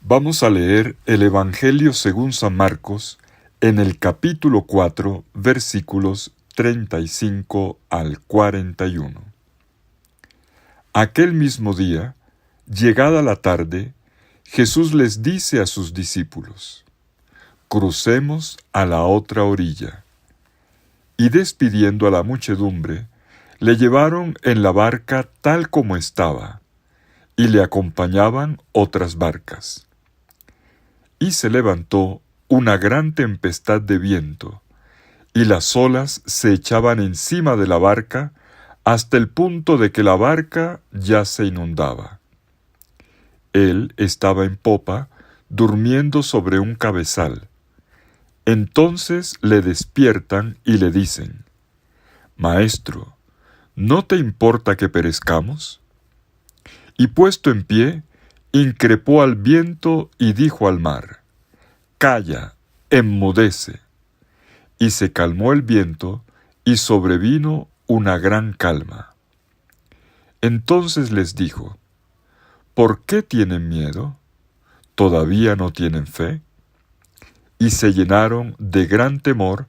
Vamos a leer el Evangelio según San Marcos en el capítulo 4, versículos 35 al 41. Aquel mismo día, llegada la tarde, Jesús les dice a sus discípulos: «Crucemos a la otra orilla». Y despidiendo a la muchedumbre, le llevaron en la barca tal como estaba, y le acompañaban otras barcas. Y se levantó una gran tempestad de viento, y las olas se echaban encima de la barca hasta el punto de que la barca ya se inundaba. Él estaba en popa, durmiendo sobre un cabezal. Entonces le despiertan y le dicen: «Maestro, ¿no te importa que perezcamos?». Y puesto en pie, increpó al viento y dijo al mar: «Calla, enmudece». Y se calmó el viento, y sobrevino una gran calma. Entonces les dijo: «¿Por qué tienen miedo? ¿Todavía no tienen fe?». Y se llenaron de gran temor,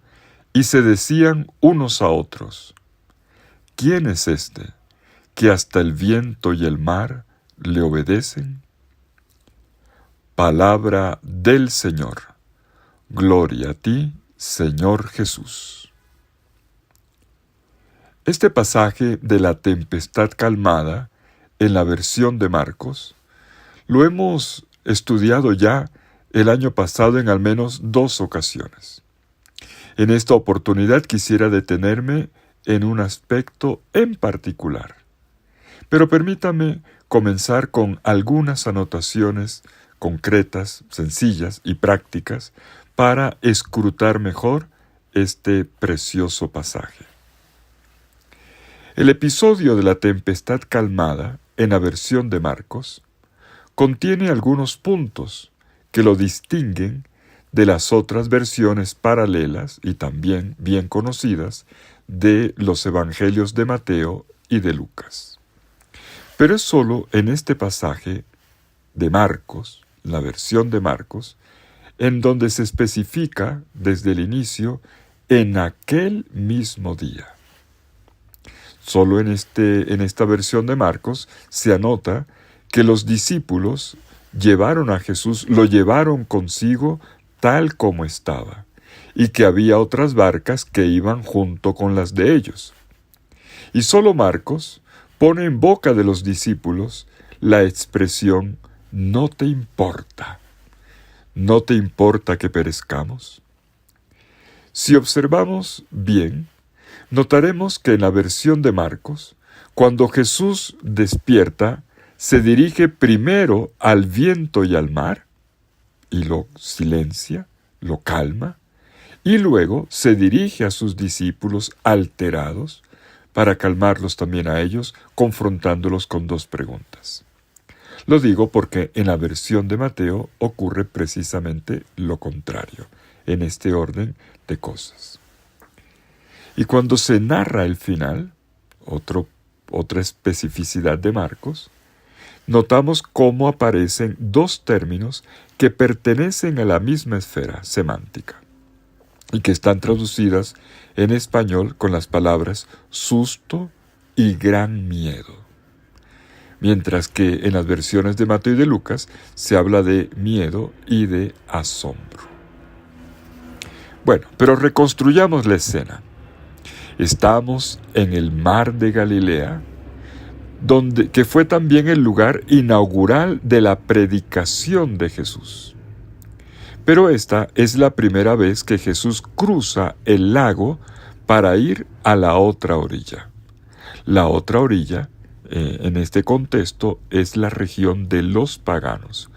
y se decían unos a otros: «¿Quién es este, que hasta el viento y el mar le obedecen?». Palabra del Señor. Gloria a ti, Señor Jesús. Este pasaje de la tempestad calmada, en la versión de Marcos, lo hemos estudiado ya el año pasado en al menos 2 ocasiones. En esta oportunidad quisiera detenerme en un aspecto en particular. Pero permítame comenzar con algunas anotaciones concretas, sencillas y prácticas para escrutar mejor este precioso pasaje. El episodio de la tempestad calmada, en la versión de Marcos, contiene algunos puntos que lo distinguen de las otras versiones paralelas y también bien conocidas de los evangelios de Mateo y de Lucas. Pero es solo en este pasaje de Marcos, la versión de Marcos, en donde se especifica desde el inicio «en aquel mismo día». Solo en esta versión de Marcos se anota que los discípulos llevaron a Jesús, lo llevaron consigo tal como estaba, y que había otras barcas que iban junto con las de ellos. Y solo Marcos pone en boca de los discípulos la expresión «no te importa». ¿No te importa que perezcamos? Si observamos bien, notaremos que en la versión de Marcos, cuando Jesús despierta, se dirige primero al viento y al mar, y lo silencia, lo calma, y luego se dirige a sus discípulos alterados, para calmarlos también a ellos, confrontándolos con 2 preguntas. Lo digo porque en la versión de Mateo ocurre precisamente lo contrario, en este orden de cosas. Y cuando se narra el final, otra especificidad de Marcos, notamos cómo aparecen 2 términos que pertenecen a la misma esfera semántica y que están traducidas en español con las palabras susto y gran miedo. Mientras que en las versiones de Mateo y de Lucas se habla de miedo y de asombro. Bueno, pero reconstruyamos la escena. Estamos en el mar de Galilea, que fue también el lugar inaugural de la predicación de Jesús. Pero esta es la primera vez que Jesús cruza el lago para ir a la otra orilla. La otra orilla, en este contexto, es la región de los paganos,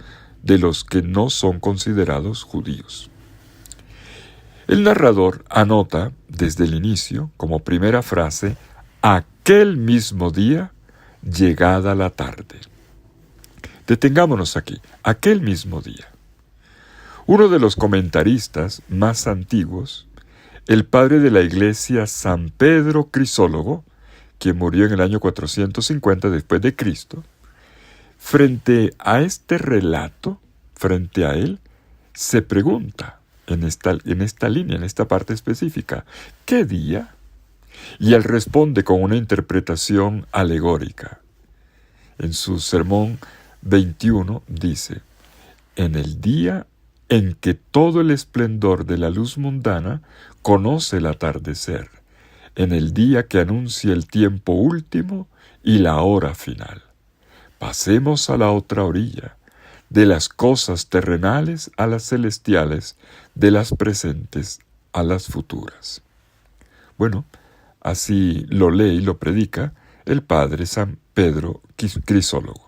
de los que no son considerados judíos. El narrador anota desde el inicio, como primera frase, aquel mismo día, llegada la tarde. Detengámonos aquí, aquel mismo día. Uno de los comentaristas más antiguos, el padre de la iglesia San Pedro Crisólogo, quien murió en el año 450 después de Cristo, frente a este relato, frente a él, se pregunta en esta línea, en esta parte específica, ¿qué día? Y él responde con una interpretación alegórica. En su sermón 21 dice, en el día en que todo el esplendor de la luz mundana conoce el atardecer, en el día que anuncia el tiempo último y la hora final. Pasemos a la otra orilla, de las cosas terrenales a las celestiales, de las presentes a las futuras. Bueno, así lo lee y lo predica el padre San Pedro Crisólogo.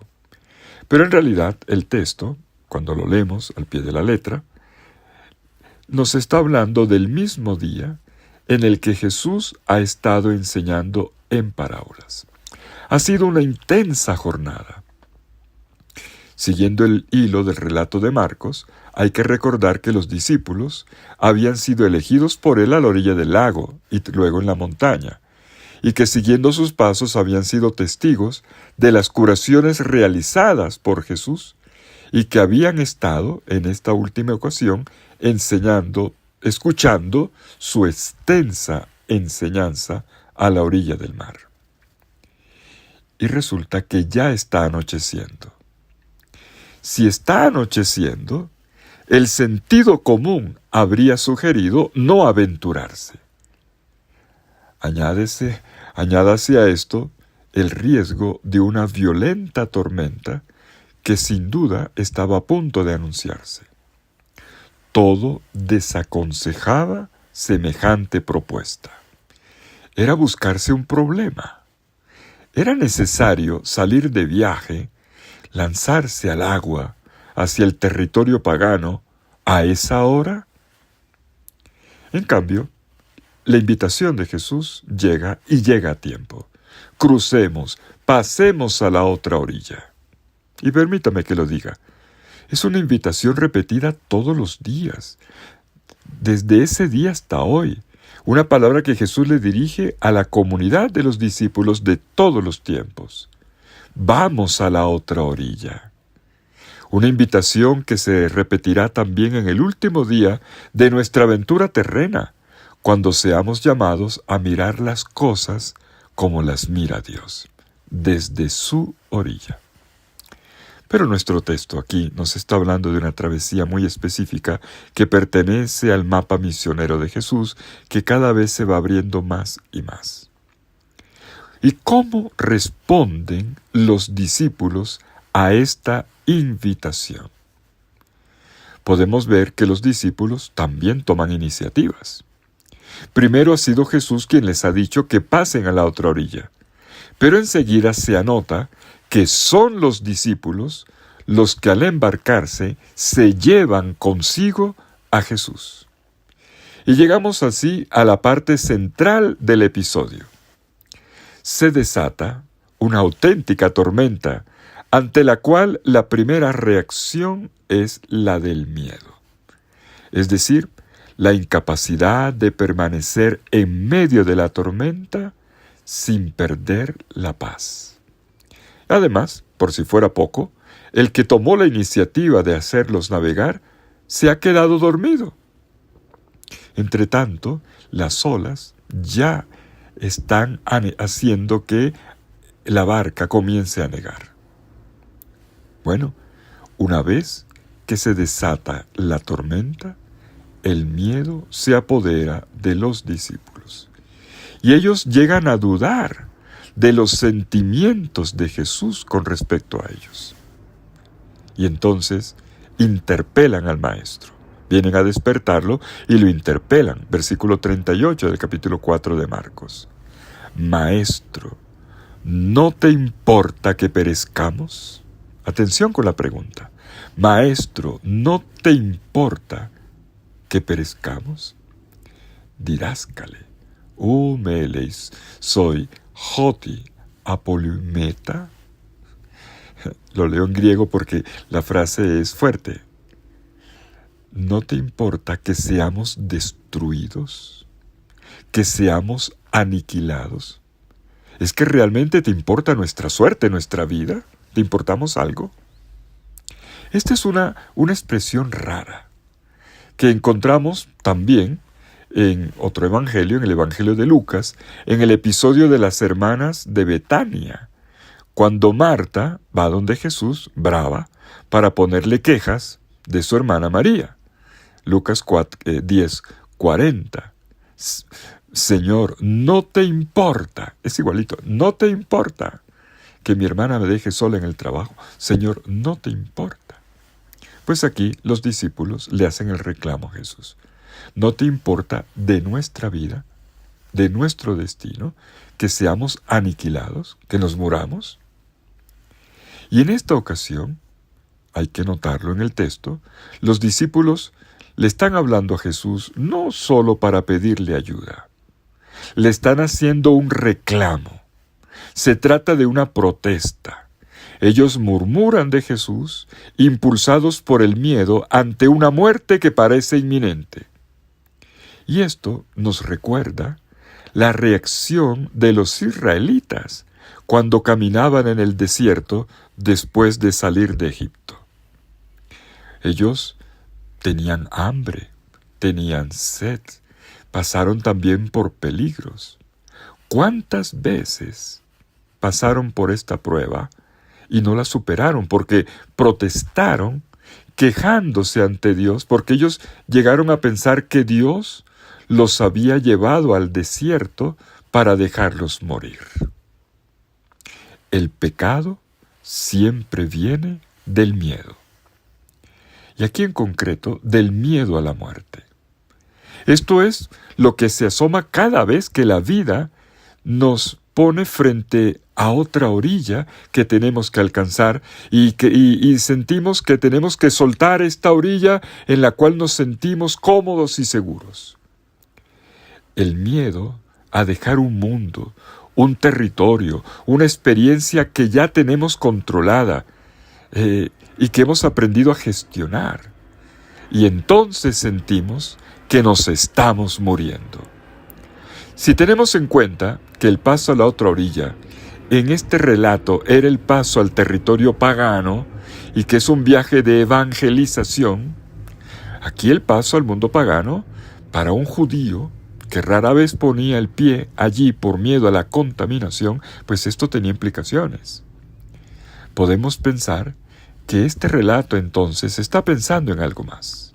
Pero en realidad el texto, cuando lo leemos al pie de la letra, nos está hablando del mismo día en el que Jesús ha estado enseñando en parábolas. Ha sido una intensa jornada. Siguiendo el hilo del relato de Marcos, hay que recordar que los discípulos habían sido elegidos por él a la orilla del lago y luego en la montaña, y que siguiendo sus pasos habían sido testigos de las curaciones realizadas por Jesús y que habían estado, en esta última ocasión, escuchando su extensa enseñanza a la orilla del mar. Y resulta que ya está anocheciendo. Si está anocheciendo, el sentido común habría sugerido no aventurarse. Añádase a esto el riesgo de una violenta tormenta que sin duda estaba a punto de anunciarse. Todo desaconsejaba semejante propuesta. Era buscarse un problema. Era necesario salir de viaje, lanzarse al agua hacia el territorio pagano a esa hora. En cambio, la invitación de Jesús llega a tiempo. Crucemos, pasemos a la otra orilla. Y permítame que lo diga, es una invitación repetida todos los días, desde ese día hasta hoy. Una palabra que Jesús le dirige a la comunidad de los discípulos de todos los tiempos. Vamos a la otra orilla. Una invitación que se repetirá también en el último día de nuestra aventura terrena, cuando seamos llamados a mirar las cosas como las mira Dios, desde su orilla. Pero nuestro texto aquí nos está hablando de una travesía muy específica que pertenece al mapa misionero de Jesús, que cada vez se va abriendo más y más. ¿Y cómo responden los discípulos a esta invitación? Podemos ver que los discípulos también toman iniciativas. Primero ha sido Jesús quien les ha dicho que pasen a la otra orilla, pero enseguida se anota que son los discípulos los que al embarcarse se llevan consigo a Jesús. Y llegamos así a la parte central del episodio. Se desata una auténtica tormenta, ante la cual la primera reacción es la del miedo. Es decir, la incapacidad de permanecer en medio de la tormenta sin perder la paz. Además, por si fuera poco, el que tomó la iniciativa de hacerlos navegar se ha quedado dormido. Entretanto, las olas ya están haciendo que la barca comience a negar. Bueno, una vez que se desata la tormenta, el miedo se apodera de los discípulos. Y ellos llegan a dudar de los sentimientos de Jesús con respecto a ellos. Y entonces interpelan al Maestro. Vienen a despertarlo y lo interpelan. Versículo 38 del capítulo 4 de Marcos. Maestro, ¿no te importa que perezcamos? Atención con la pregunta. Maestro, ¿no te importa que perezcamos? Didáscale, meleis, soy hoti apolumeta. Lo leo en griego porque la frase es fuerte. ¿No te importa que seamos destruidos? ¿Que seamos aniquilados? ¿Es que realmente te importa nuestra suerte, nuestra vida? ¿Te importamos algo? Esta es una expresión rara que encontramos también en otro evangelio, en el evangelio de Lucas, en el episodio de las hermanas de Betania, cuando Marta va donde Jesús, brava, para ponerle quejas de su hermana María. Lucas 10:40. Señor, no te importa, es igualito, no te importa que mi hermana me deje sola en el trabajo. Señor, no te importa. Pues aquí los discípulos le hacen el reclamo a Jesús. ¿No te importa de nuestra vida, de nuestro destino, que seamos aniquilados, que nos muramos? Y en esta ocasión, hay que notarlo en el texto, los discípulos le están hablando a Jesús no solo para pedirle ayuda, le están haciendo un reclamo. Se trata de una protesta. Ellos murmuran de Jesús, impulsados por el miedo ante una muerte que parece inminente. Y esto nos recuerda la reacción de los israelitas cuando caminaban en el desierto después de salir de Egipto. Ellos tenían hambre, tenían sed, pasaron también por peligros. ¿Cuántas veces pasaron por esta prueba y no la superaron porque protestaron, quejándose ante Dios, porque ellos llegaron a pensar que Dios los había llevado al desierto para dejarlos morir? El pecado siempre viene del miedo. Y aquí en concreto, del miedo a la muerte. Esto es lo que se asoma cada vez que la vida nos pone frente a otra orilla que tenemos que alcanzar y sentimos que tenemos que soltar esta orilla en la cual nos sentimos cómodos y seguros. El miedo a dejar un mundo, un territorio, una experiencia que ya tenemos controlada y que hemos aprendido a gestionar. Y entonces sentimos que nos estamos muriendo. Si tenemos en cuenta que el paso a la otra orilla en este relato era el paso al territorio pagano y que es un viaje de evangelización, aquí el paso al mundo pagano para un judío que rara vez ponía el pie allí por miedo a la contaminación, pues esto tenía implicaciones. Podemos pensar que este relato entonces está pensando en algo más.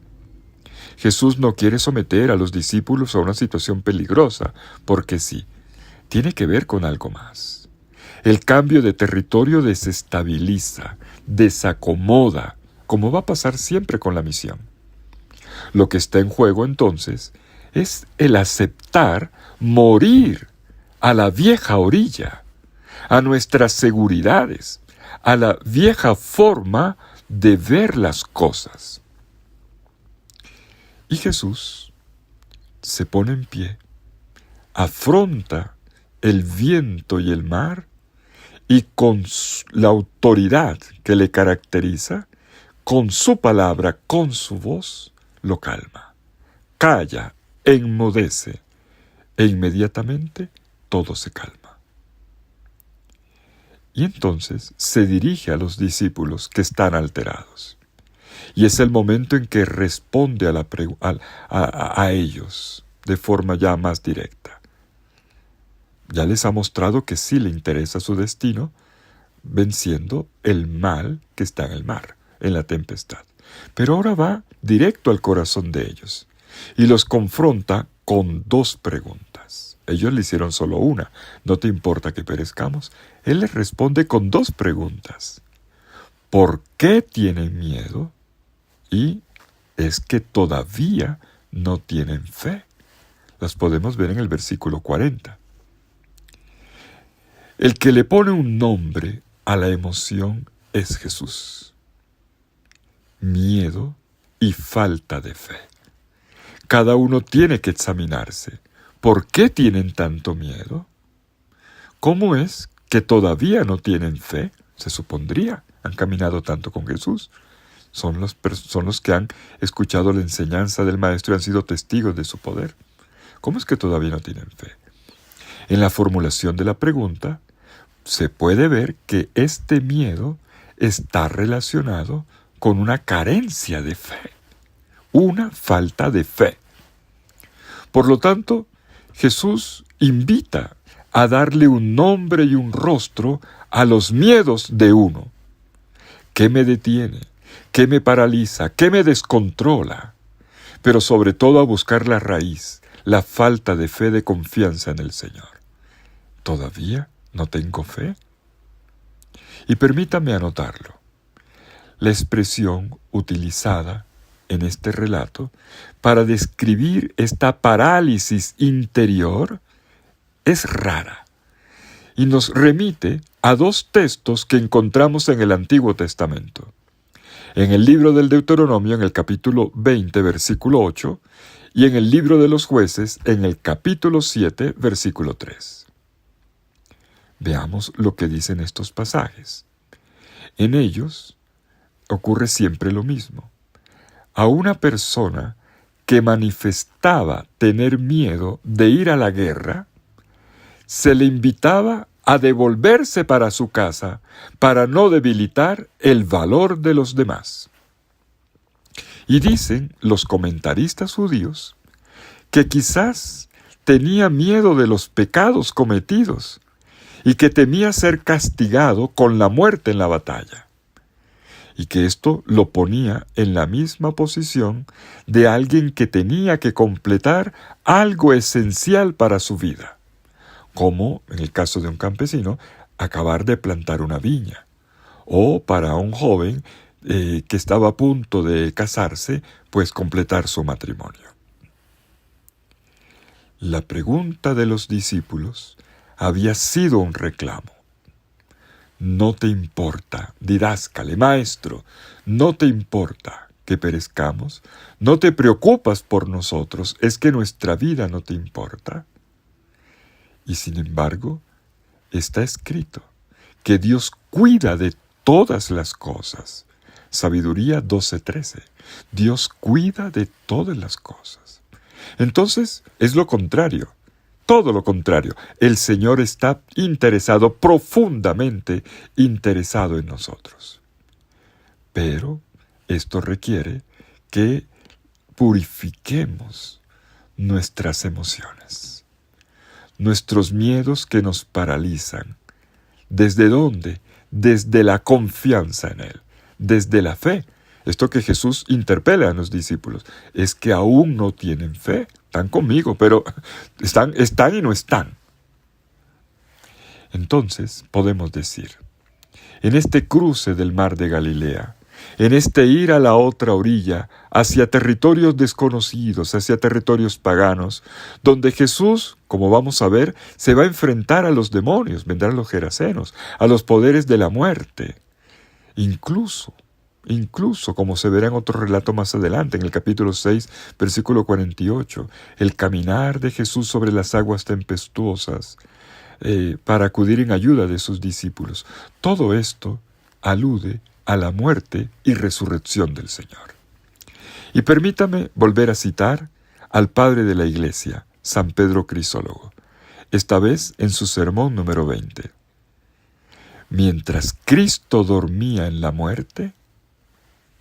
Jesús no quiere someter a los discípulos a una situación peligrosa, porque sí, tiene que ver con algo más. El cambio de territorio desestabiliza, desacomoda, como va a pasar siempre con la misión. Lo que está en juego entonces es el aceptar morir a la vieja orilla, a nuestras seguridades, a la vieja forma de ver las cosas. Y Jesús se pone en pie, afronta el viento y el mar y con la autoridad que le caracteriza, con su palabra, con su voz, lo calma. Calla, enmudece e inmediatamente todo se calma. Y entonces se dirige a los discípulos que están alterados. Y es el momento en que responde a ellos de forma ya más directa. Ya les ha mostrado que sí le interesa su destino, venciendo el mal que está en el mar, en la tempestad. Pero ahora va directo al corazón de ellos y los confronta con dos preguntas. Ellos le hicieron solo una: ¿no te importa que perezcamos? Él les responde con dos preguntas. ¿Por qué tienen miedo? Y es que todavía no tienen fe. Las podemos ver en el versículo 40. El que le pone un nombre a la emoción es Jesús. Miedo y falta de fe. Cada uno tiene que examinarse. ¿Por qué tienen tanto miedo? ¿Cómo es que todavía no tienen fe? Se supondría, han caminado tanto con Jesús. Son los que han escuchado la enseñanza del Maestro y han sido testigos de su poder. ¿Cómo es que todavía no tienen fe? En la formulación de la pregunta, se puede ver que este miedo está relacionado con una carencia de fe, una falta de fe. Por lo tanto, Jesús invita a darle un nombre y un rostro a los miedos de uno. ¿Qué me detiene? ¿Qué me paraliza? ¿Qué me descontrola? Pero sobre todo a buscar la raíz, la falta de fe, de confianza en el Señor. ¿Todavía no tengo fe? Y permítame anotarlo. La expresión utilizada en este relato para describir esta parálisis interior es rara y nos remite a dos textos que encontramos en el Antiguo Testamento. En el libro del Deuteronomio, en el capítulo 20, versículo 8, y en el libro de los Jueces, en el capítulo 7, versículo 3. Veamos lo que dicen estos pasajes. En ellos ocurre siempre lo mismo. A una persona que manifestaba tener miedo de ir a la guerra, se le invitaba a devolverse para su casa para no debilitar el valor de los demás. Y dicen los comentaristas judíos que quizás tenía miedo de los pecados cometidos y que temía ser castigado con la muerte en la batalla, y que esto lo ponía en la misma posición de alguien que tenía que completar algo esencial para su vida, como en el caso de un campesino, acabar de plantar una viña, o para un joven que estaba a punto de casarse, pues completar su matrimonio. La pregunta de los discípulos había sido un reclamo. ¿No te importa, didáscale, maestro, no te importa que perezcamos? ¿No te preocupas por nosotros? ¿Es que nuestra vida no te importa? Y sin embargo, está escrito que Dios cuida de todas las cosas. Sabiduría 12:13. Dios cuida de todas las cosas. Entonces, es lo contrario. Todo lo contrario, el Señor está interesado, profundamente interesado en nosotros. Pero esto requiere que purifiquemos nuestras emociones, nuestros miedos que nos paralizan. ¿Desde dónde? Desde la confianza en Él, desde la fe. Esto que Jesús interpela a los discípulos, es que aún no tienen fe. Están conmigo, pero están y no están. Entonces podemos decir, en este cruce del mar de Galilea, en este ir a la otra orilla, hacia territorios desconocidos, hacia territorios paganos, donde Jesús, como vamos a ver, se va a enfrentar a los demonios, vendrán los gerasenos, a los poderes de la muerte, incluso, como se verá en otro relato más adelante, en el capítulo 6, versículo 48, el caminar de Jesús sobre las aguas tempestuosas para acudir en ayuda de sus discípulos. Todo esto alude a la muerte y resurrección del Señor. Y permítame volver a citar al padre de la Iglesia, San Pedro Crisólogo, esta vez en su sermón número 20. Mientras Cristo dormía en la muerte,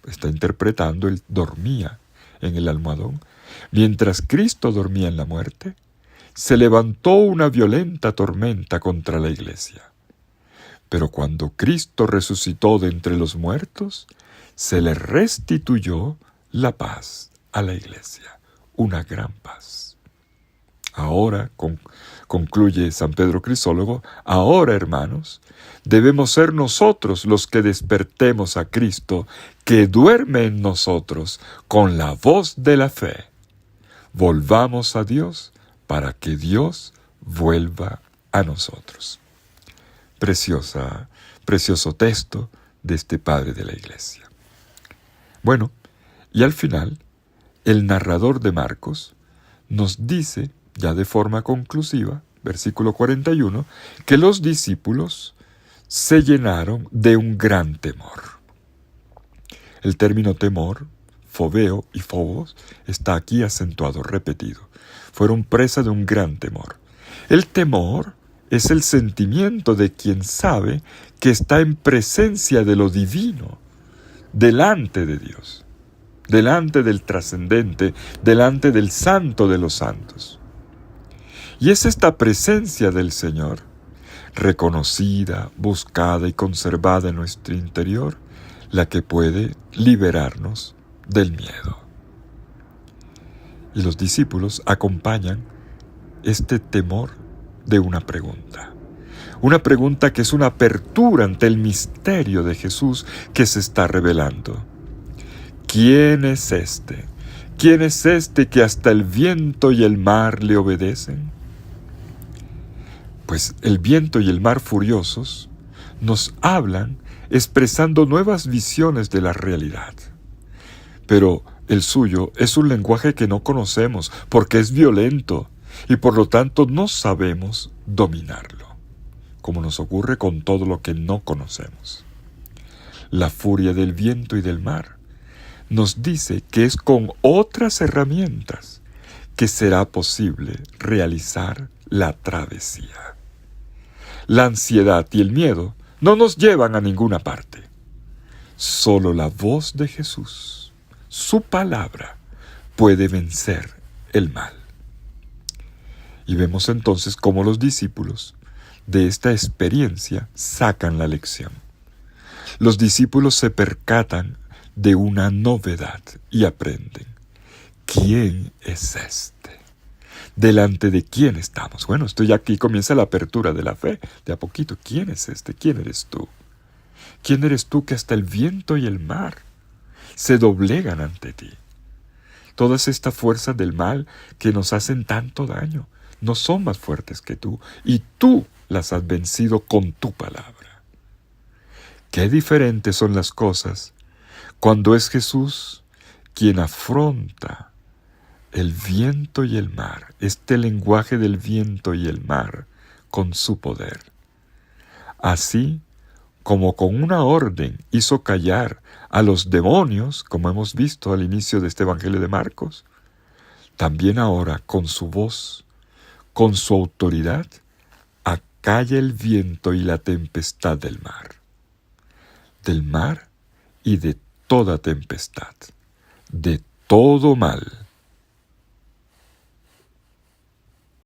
está interpretando, él dormía en el almohadón. Mientras Cristo dormía en la muerte, se levantó una violenta tormenta contra la Iglesia. Pero cuando Cristo resucitó de entre los muertos, se le restituyó la paz a la Iglesia, una gran paz. Ahora, concluye San Pedro Crisólogo, ahora, hermanos, debemos ser nosotros los que despertemos a Cristo, que duerme en nosotros, con la voz de la fe. Volvamos a Dios para que Dios vuelva a nosotros. Precioso texto de este padre de la Iglesia. Bueno, y al final, el narrador de Marcos nos dice, ya de forma conclusiva, versículo 41, que los discípulos se llenaron de un gran temor. El término temor, fobeo y phobos, está aquí acentuado, repetido. Fueron presa de un gran temor. El temor es el sentimiento de quien sabe que está en presencia de lo divino, delante de Dios, delante del trascendente, delante del Santo de los Santos. Y es esta presencia del Señor, reconocida, buscada y conservada en nuestro interior, la que puede liberarnos del miedo. Y los discípulos acompañan este temor de una pregunta. Una pregunta que es una apertura ante el misterio de Jesús que se está revelando. ¿Quién es este? ¿Quién es este que hasta el viento y el mar le obedecen? Pues el viento y el mar furiosos nos hablan expresando nuevas visiones de la realidad. Pero el suyo es un lenguaje que no conocemos porque es violento y por lo tanto no sabemos dominarlo, como nos ocurre con todo lo que no conocemos. La furia del viento y del mar nos dice que es con otras herramientas que será posible realizar la travesía. La ansiedad y el miedo no nos llevan a ninguna parte. Solo la voz de Jesús, su palabra, puede vencer el mal. Y vemos entonces cómo los discípulos de esta experiencia sacan la lección. Los discípulos se percatan de una novedad y aprenden. ¿Quién es este? ¿Delante de quién estamos? Bueno, esto ya aquí comienza la apertura de la fe. De a poquito, ¿quién es este? ¿Quién eres tú? ¿Quién eres tú que hasta el viento y el mar se doblegan ante ti? Todas estas fuerzas del mal que nos hacen tanto daño no son más fuertes que tú, y tú las has vencido con tu palabra. Qué diferentes son las cosas cuando es Jesús quien afronta el viento y el mar, este lenguaje del viento y el mar, con su poder. Así como con una orden hizo callar a los demonios, como hemos visto al inicio de este Evangelio de Marcos, también ahora con su voz, con su autoridad, acalla el viento y la tempestad del mar y de toda tempestad, de todo mal.